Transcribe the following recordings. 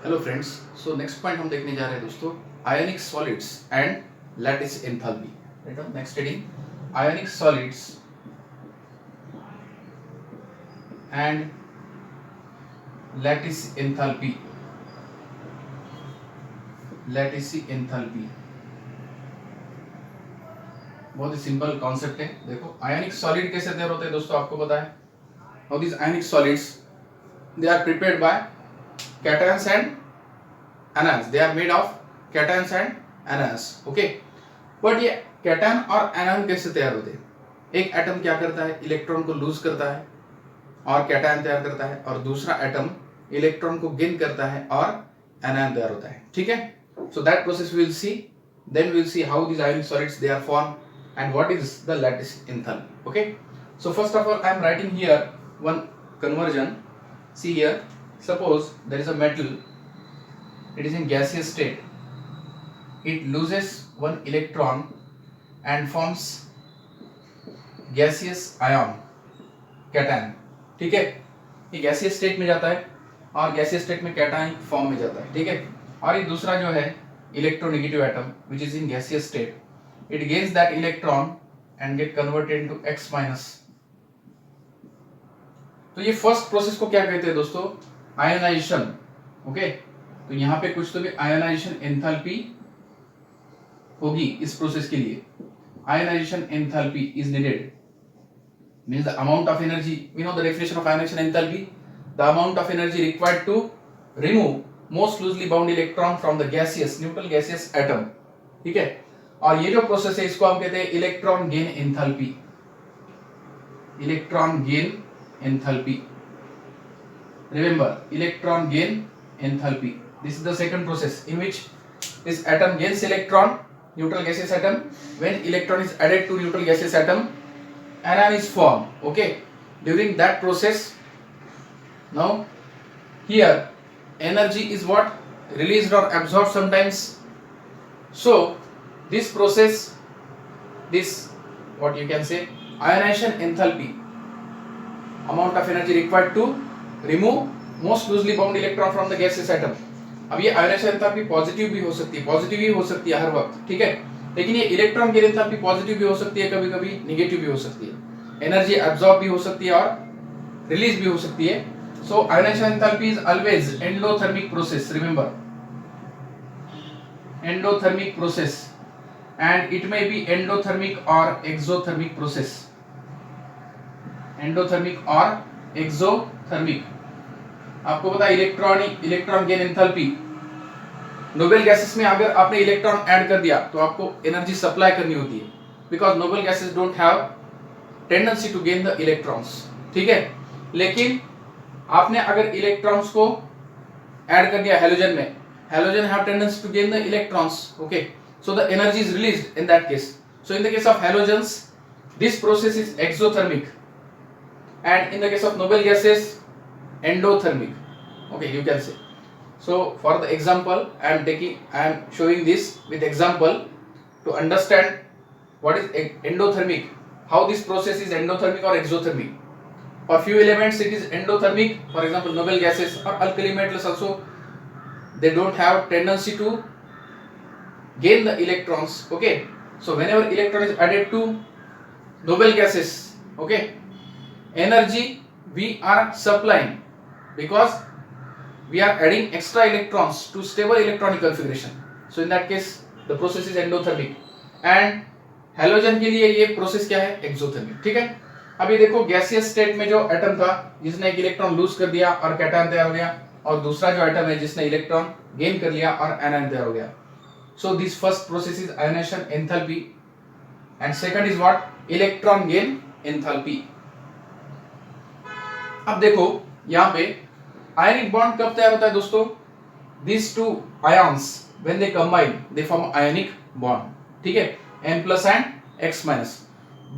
Hello friends, so next point हम देखने जा रहे हैं दोस्तों, ionic solids and lattice enthalpy. Next heading, ionic solids and lattice enthalpy. Lattice enthalpy बहुत ही सिंपल कॉन्सेप्ट है। देखो आयोनिक सॉलिड कैसे तैयार होते हैं दोस्तों, आपको पता है। How this ionic solids they are prepared by cations and anions. They are made of cations and anions. Okay, but ये कैटन और एनायन कैसे तैयार होते हैं? एक एटम क्या करता है, इलेक्ट्रॉन को लूज करता है और कैटन तैयार करता है, और दूसरा एटम इलेक्ट्रॉन को गेन करता है और एनायन तैयार होता है। ठीक है, so that process will see, then will see how this ionic solids they are form and what is the lattice enthalpy. Okay, so first of all I am writing here one conversion. See here, suppose there is a metal, it is in gaseous state, it loses one electron and forms gaseous ion cation. ठीक है, ये gaseous state में जाता है और gaseous state में cationic form में जाता है। ठीक है, और ये दूसरा जो है electronegative atom which is in gaseous state, it gains that electron and get converted into X minus. तो ये फर्स्ट प्रोसेस को क्या कहते हैं दोस्तों, आयोनाइजेशन। ओके, तो यहां पे कुछ तो भी आयोनाइजेशन एंथैल्पी होगी इस प्रोसेस के लिए। Ionisation enthalpy is needed, means the amount of energy, we know the definition of ionization enthalpy, the amount of energy required to remove most loosely bound electron from the gaseous neutral gaseous atom. ठीक है, और ये जो process है इसको हम कहते हैं electron gain enthalpy. Electron gain enthalpy, remember electron gain enthalpy, this is the second process in which this atom gains electron, neutral gaseous atom. When electron is added to neutral gaseous atom, anion is formed. Okay, during that process, now here energy is what, released or absorbed sometimes. So this process, this what you can say ionization enthalpy, amount of energy required to remove most loosely bound electron from the gaseous atom. अब ये ionisation enthalpy positive भी हो सकती है, positive ही हो सकती है हर वक्त, ठीक है, लेकिन ये इलेक्ट्रॉन गेन एंथैल्पी पॉजिटिव भी हो सकती है, कभी कभी निगेटिव भी हो सकती है। एनर्जी एब्जॉर्ब भी हो सकती है और रिलीज भी हो सकती है। So ionization enthalpy is always endothermic process, remember endothermic process, and it may be endothermic or exothermic process. Endothermic or exothermic. आपको पता है electron gain enthalpy, noble gases में अगर आपने इलेक्ट्रॉन ऐड कर दिया तो आपको एनर्जी सप्लाई करनी होती है, because noble gases don't have tendency to gain the electrons. ठीक है, लेकिन आपने अगर इलेक्ट्रॉन्स को ऐड कर दिया हेलोजन में, halogen have tendency to gain the electrons. Okay, so the energy is released in that case. So in the case of halogens, this process is exothermic, and in the case of noble gases, endothermic. Okay, you can say. So for the example I am showing this with example to understand what is endothermic, how this process is endothermic or exothermic. For few elements it is endothermic, for example noble gases or alkali metals also, they don't have tendency to gain the electrons. Okay, so whenever electron is added to noble gases, okay, energy we are supplying because we are adding extra electrons to stable electronic configuration. So in that case the process is endothermic, and halogen के लिए ये process क्या है, exothermic. ठीक है, अब ये देखो गैसियस स्टेट में जो एटम था जिसने एक इलेक्ट्रॉन लूज कर दिया और कैटायन तैयार हो गया, और दूसरा जो एटम है जिसने इलेक्ट्रॉन गेन कर लिया और एनायन तैयार हो गया। So this first process is ionization enthalpy, and second is what, electron gain enthalpy. अब देखो यहाँ पे ionic bond कब तैयार होता है दोस्तों, these two ions when they combine they form ionic bond. ठीक है, N plus and X minus,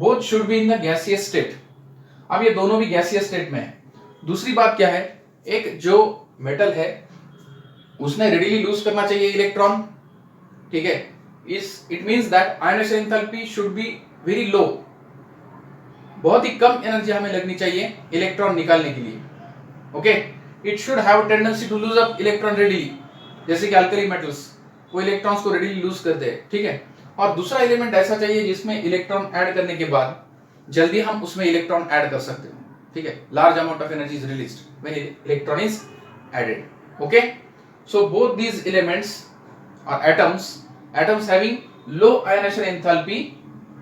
both should be in the gaseous state. अब ये दोनों भी gaseous state में है। दूसरी बात क्या है, एक जो मेटल है उसने रेडिली लूज करना चाहिए इलेक्ट्रॉन, ठीक है, it means that ionisation enthalpy should be very low, बहुत ही कम एनर्जी हमें लगनी चाहिए इलेक्ट्रॉन निकालने के लिए। Okay, it should have tendency to lose up electron readily, जैसे कि अल्कली मेटल्स वो इलेक्ट्रॉन्स को रेडिली लूज करते हैं, ठीक है। और दूसरा एलिमेंट ऐसा चाहिए जिसमें इलेक्ट्रॉन ऐड करने के बाद जल्दी हम उसमें इलेक्ट्रॉन ऐड कर सकते हो, ठीक है। Large amount of energy is released when electron is added, okay. So both these elements or atoms having low ionization enthalpy,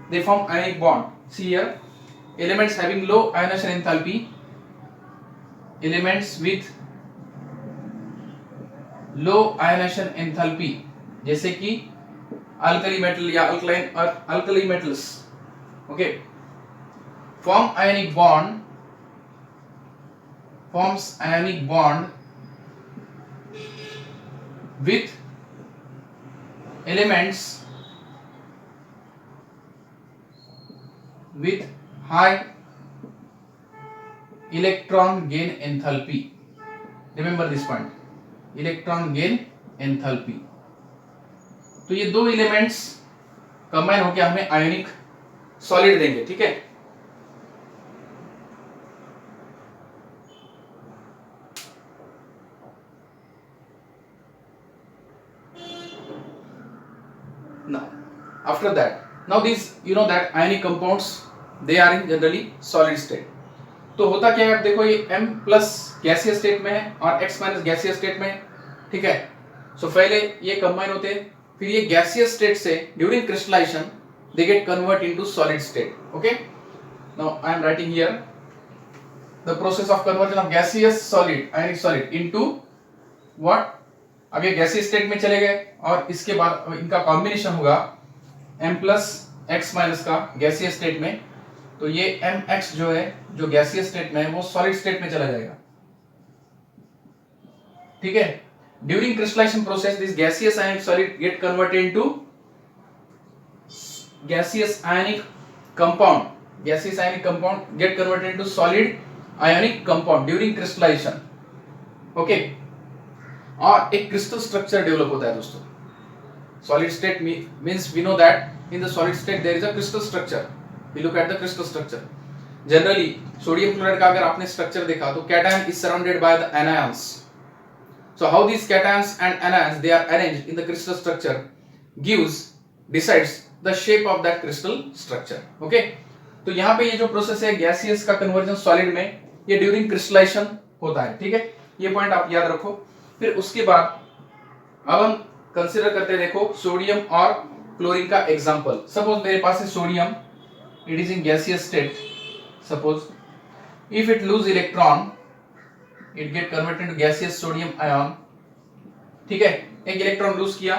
they form ionic bond. See here, elements having low ionization enthalpy, elements with low ionization enthalpy जैसे कि alkali metal या alkaline और alkali metals, okay, forms ionic bond with elements with high electron gain enthalpy. Remember this point, electron gain enthalpy. तो ये दो elements combine होकर हमें ionic solid देंगे, ठीक है। After that, now these you know that ionic compounds they are in generally solid state. तो होता क्या है, आप देखो ये M प्लस गैसियस स्टेट में है और X माइनस गैसियस स्टेट में है, ठीक है। सो पहले ये कंबाइन होते हैं, फिर ये गैसियस स्टेट से during crystallization they get convert into solid state, okay. Now I am writing here the process of conversion of gaseous solid ionic solid into what. अब ये गैसियस स्टेट में चले गए और इसके बाद इनका कॉम्बिनेशन होगा M प्लस एक्स माइनस का गैसियस स्टेट में, तो ये MX जो है जो गैसियस स्टेट में है वो सॉलिड स्टेट में चला जाएगा, ठीक है। During crystallization process this gaseous ionic solid get converted into gaseous ionic compound, gaseous ionic compound get converted into solid ionic compound during crystallization, okay. और एक क्रिस्टल स्ट्रक्चर डेवलप होता है दोस्तों। Solid state means we know that in the solid state there is a crystal structure. We look at the crystal structure. Generally, sodium chloride का अगर आपने structure देखा तो cation is surrounded by the anions. So how these cations and anions they are arranged in the crystal structure decides the shape of that crystal structure. Okay? तो यहाँ पे ये जो प्रोसेस है गैसियस का कन्वर्जन सॉलिड में, ये during crystallisation होता है, ठीक है। ये पॉइंट आप याद रखो। फिर उसके बाद अब हम कंसीडर करते हैं, देखो सोडियम और क्लोरीन का एग्जांपल। सपोज मेरे पास है sodium, it is in gaseous state. Suppose if it loose electron it get converted into gaseous sodium ion, ठीक है। एक इलेक्ट्रॉन लूज किया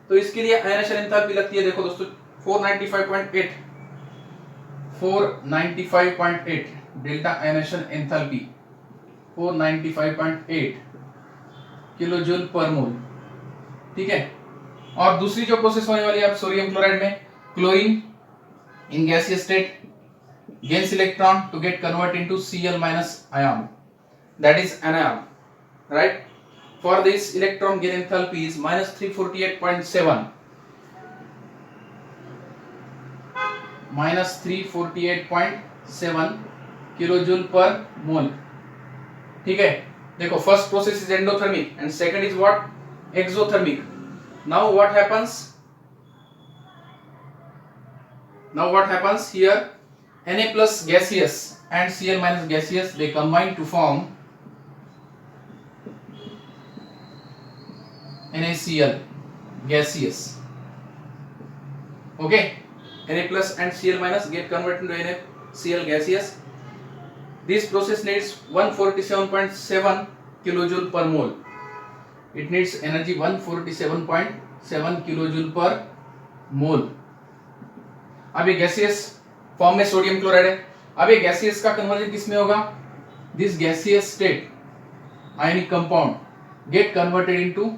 तो इसके लिए आयनाइजेशन एंथैल्पी लगती है, देखो दोस्तों 495.8 delta ionization enthalpy 495.8 kilojoule per मोल, ठीक है। और दूसरी जो प्रोसेस होने वाली है अब सोडियम क्लोराइड में, chlorine in gaseous state gains electron to get convert into Cl minus ion, that is anion, right? For this electron gain enthalpy is minus 348.7 kilojoule per मोल, ठीक है। देखो first process is endothermic and second is what, exothermic. Now what happens here, Na plus gaseous and Cl minus gaseous they combine to form NaCl gaseous, okay. Na plus and Cl minus get converted into NaCl gaseous. This process needs 147.7 kilojoule per mole. It needs energy 147.7 kilojoule per मोल। अब ये gaseous form में sodium chloride है। अब ये gaseous का conversion किस में होगा, this gaseous state ionic compound get converted into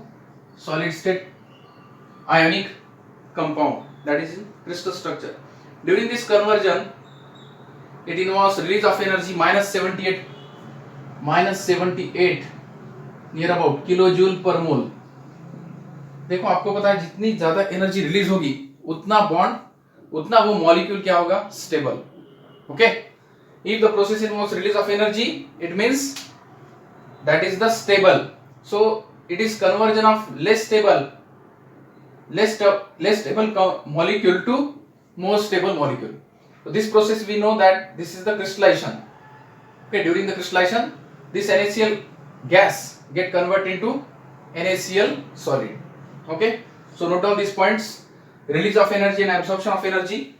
solid state ionic compound, that is in crystal structure. During this conversion it involves release of energy -78 near about kilojoule per मोल. देखो आपको पता है जितनी ज्यादा एनर्जी रिलीज होगी उतना bond उतना वो मॉलिक्यूल क्या होगा, stable. Okay, if the process involves release of energy it means that is the stable. So it is conversion of less stable molecule to more stable molecule. So this process we know that this is the crystallization. Okay, during the crystallization, this NaCl gas get converted into NaCl solid. Okay, so note down these points: release of energy and absorption of energy.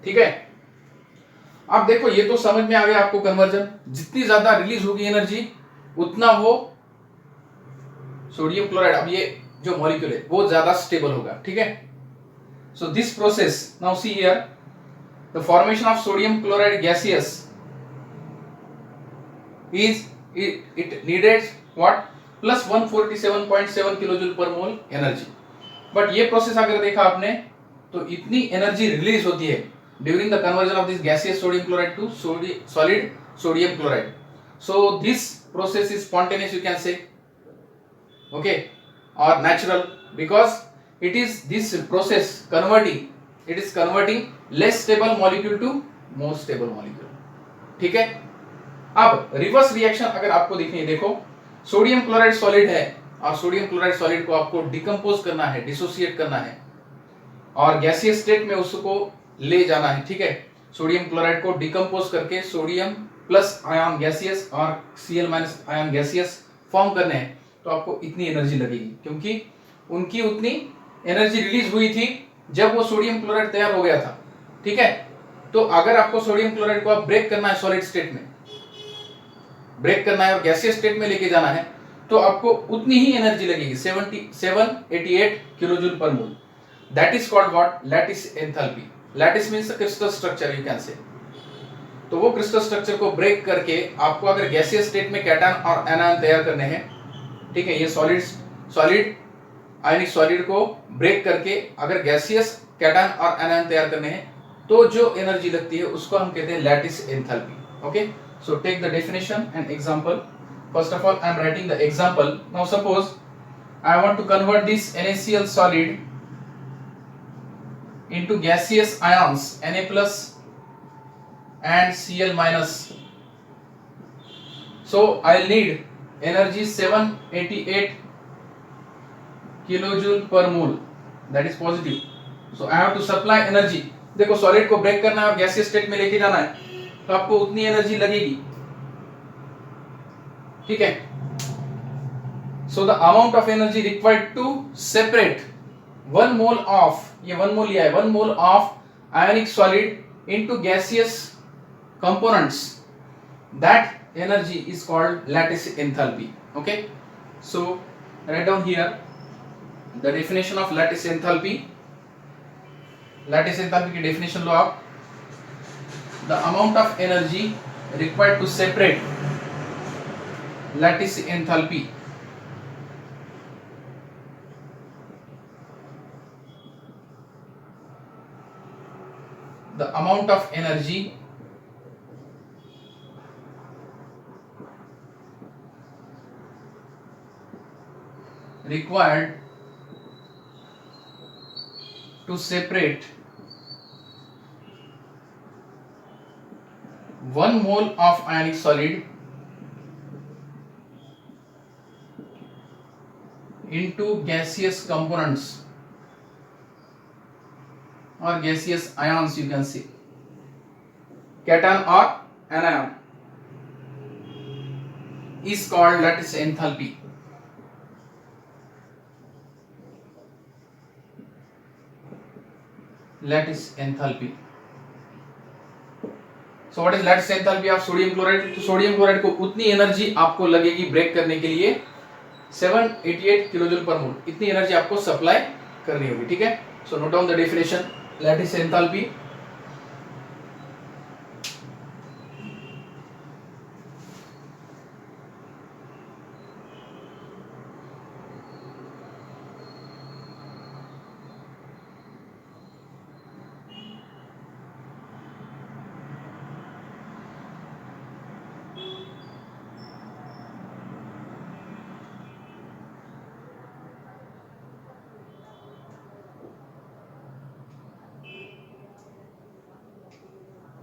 ठीक है, अब देखो ये तो समझ में आ गया आपको कन्वर्जन। जितनी ज्यादा रिलीज होगी एनर्जी उतना वो सोडियम क्लोराइड, अब ये जो मॉलिक्यूल है वो ज्यादा स्टेबल होगा। ठीक है, so this process now see here the formation of sodium chloride gaseous is it needed what plus 147.7 kilojoule per mole energy. But ये प्रोसेस अगर देखा आपने तो इतनी एनर्जी रिलीज होती है during the conversion of this gaseous sodium chloride to solid sodium chloride. So this process is spontaneous, you can say, okay, or natural, because it is this process converting less stable molecule to more stable molecule. ठीक है, अब reverse reaction अगर आपको देखनी है, देखो sodium chloride solid है और सोडियम क्लोराइड सॉलिड को आपको डिकम्पोज करना है, डिसोसिएट करना है और गैसियस स्टेट में उसको ले जाना है। ठीक है, सोडियम क्लोराइड को डिकम्पोज करके सोडियम प्लस आयन गैसियस और Cl minus ion gaseous form करने हैं, तो आपको इतनी एनर्जी लगेगी, क्योंकि उनकी उतनी एनर्जी रिलीज हुई थी जब वो सोडियम क्लोराइड तैयार हो गया था। ठीक है, तो अगर आपको सोडियम क्लोराइड को आप ब्रेक करना है, सॉलिड स्टेट में ब्रेक करना है और गैसियस स्टेट में लेके जाना है, तो आपको उतनी ही एनर्जी लगेगी, 788 kilojoule per mole. That is called what? Lattice enthalpy. Lattice means crystal structure, you can say. तो वो क्रिस्टल स्ट्रक्चर को ब्रेक करके आपको अगर गैसियस स्टेट में कैटायन और एनायन तैयार करने हैं, ठीक है, ये सॉलिड आयनिक सॉलिड को ब्रेक करके अगर गैसियस कैटायन और एनायन तैयार करने हैं, तो जो एनर्जी लगती है उसको हम कहते हैं lattice enthalpy. Okay, so take the definition and example. First of all I am writing the example. Now suppose I want to convert this NaCl solid into gaseous ions Na plus and Cl minus. So I'll need energy 788 kilojoule per mole, that is positive. So I have to supply energy. देखो solid को break करना है और gaseous state में लेके जाना है, तो आपको उतनी एनर्जी लगेगी। ठीक है, so the amount of energy required to separate 1 mole of, ये 1 मोल लिया है, 1 mole of ionic solid into gaseous components, that energy is called lattice enthalpy. Okay, so write down here the definition of lattice enthalpy. Lattice enthalpy की definition लो आप। The amount of energy required to separate lattice enthalpy the amount of energy required to separate 1 mole of ionic solid into gaseous components or gaseous ions, you can see cation or anion, is called lattice enthalpy. Lattice enthalpy. So what is lattice enthalpy of sodium chloride? तो sodium chloride को उतनी energy आपको लगेगी break करने के लिए 788 kilojoule per मोल, इतनी energy आपको सप्लाई करनी होगी। ठीक है, so note down the definition lattice enthalpy।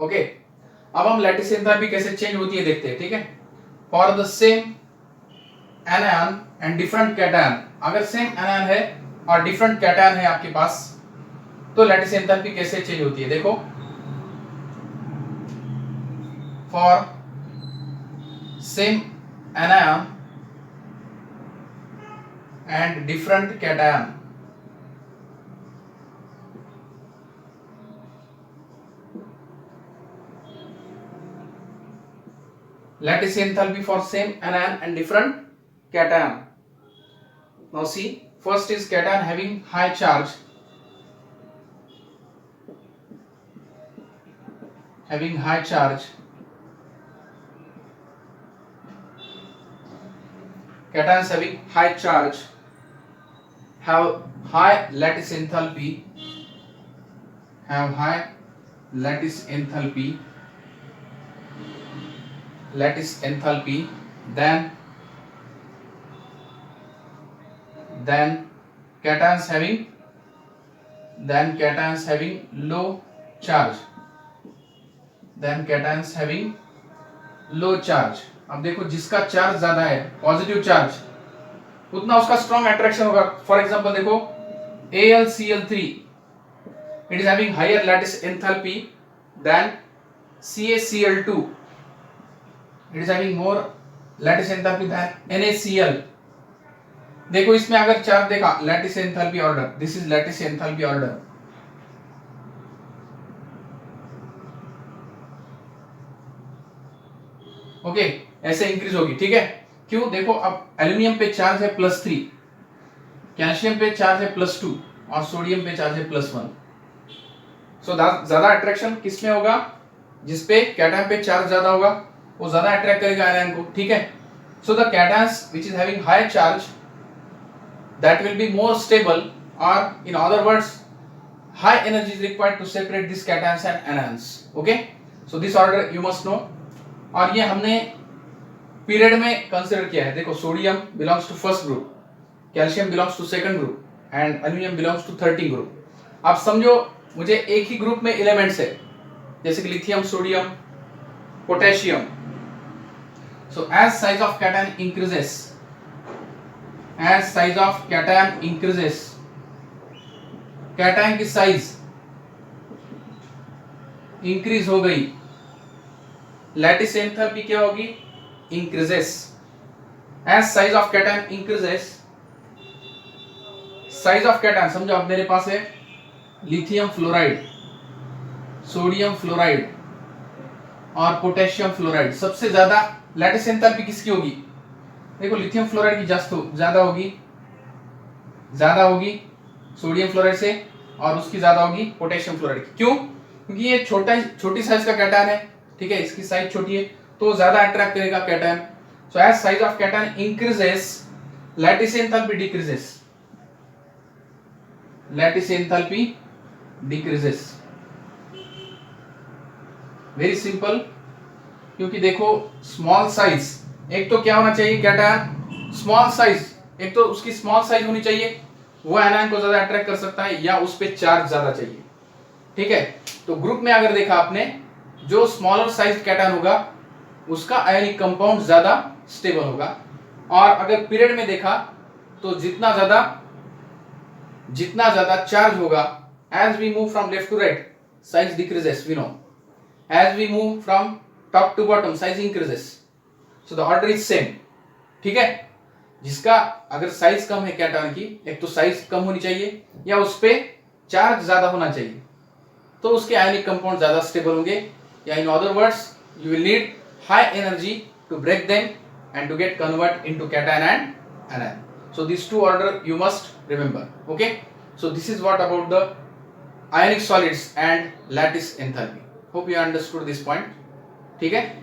Okay, अब हम लैटिस एंथैल्पी कैसे चेंज होती है देखते हैं, ठीक है। For the same anion and different cation, अगर सेम एनायन है और डिफरेंट कैटायन है आपके पास, तो लैटिस एंथैल्पी कैसे चेंज होती है देखो। For same anion and different cation, lattice enthalpy for same anion and different cation. Now see, first is cation having high charge, cations having high charge have high lattice enthalpy, then cations having low charge, अब देखो जिसका charge ज्यादा है, positive charge, उतना उसका strong attraction होगा। For example देखो AlCl3, it is having higher lattice enthalpy than CaCl2, it is having more lattice enthalpy than NaCl। देखो इसमें अगर चार्ज देखा, lattice enthalpy order, this is lattice enthalpy order, okay, ऐसे increase होगी, ठीक है। क्यों, देखो अब एल्यूमिनियम पे चार्ज है +3, कैल्शियम पे चार्ज है +2 और सोडियम पे चार्ज है +1। सो ज्यादा अट्रैक्शन किस में होगा, जिसपे कैटायन पे चार्ज ज्यादा होगा वो ज्यादा अट्रैक्ट करेगा आयन को, ठीक है। So the cations which is having high charge that will be more stable, or in other words high energy is required to separate these cations and anions, okay। so this order you must know। और ये हमने period में consider किया है, देखो sodium belongs to first group, calcium belongs to second group and aluminium belongs to 13 group. आप समझो मुझे एक ही ग्रुप में एलिमेंट्स है, जैसे कि lithium, sodium, potassium. So as size of cation increases, cation की साइज इंक्रीज हो गई, लैटिस एंथैल्पी क्या होगी, increases. As size of cation increases, size of cation समझो, अब मेरे पास है लिथियम फ्लोराइड, सोडियम फ्लोराइड और पोटेशियम फ्लोराइड। सबसे ज्यादा लैटिस एंथैल्पी किसकी होगी, देखो लिथियम फ्लोराइड की ज्यादा होगी सोडियम फ्लोराइड से, और उसकी ज्यादा होगी पोटेशियम फ्लोराइड की। क्यों, क्योंकि ये छोटी साइज का कैटायन है, ठीक है, इसकी साइज छोटी है तो ज्यादा अट्रैक्ट करेगा cation. So as size of cation increases, lattice enthalpy decreases, very simple. क्योंकि देखो स्मॉल साइज, एक तो क्या होना चाहिए कैटायन, स्मॉल साइज, एक तो उसकी स्मॉल साइज होनी चाहिए, वो एनायन को ज्यादा अट्रैक्ट कर सकता है, या उस पे चार्ज ज्यादा चाहिए, ठीक है। तो ग्रुप में अगर देखा आपने, जो स्मॉलर साइज कैटायन होगा उसका आयनिक कंपाउंड ज्यादा स्टेबल होगा, और अगर पीरियड में देखा तो जितना ज्यादा चार्ज होगा, as we move from left to right size decreases, we know, as we move from top to bottom size increases. So the order is same, ठीक है। जिसका अगर साइज कम है कैटायन की, एक तो साइज कम होनी चाहिए या उस पे चार्ज ज्यादा होना चाहिए, तो उसके आयनिक कंपाउंड ज्यादा स्टेबल होंगे, या in other words you will need high energy to break them and to get convert into cation and anion. So this two order you must remember, okay. So this is what about the ionic solids and lattice enthalpy. Hope you understood this point, ठीक है।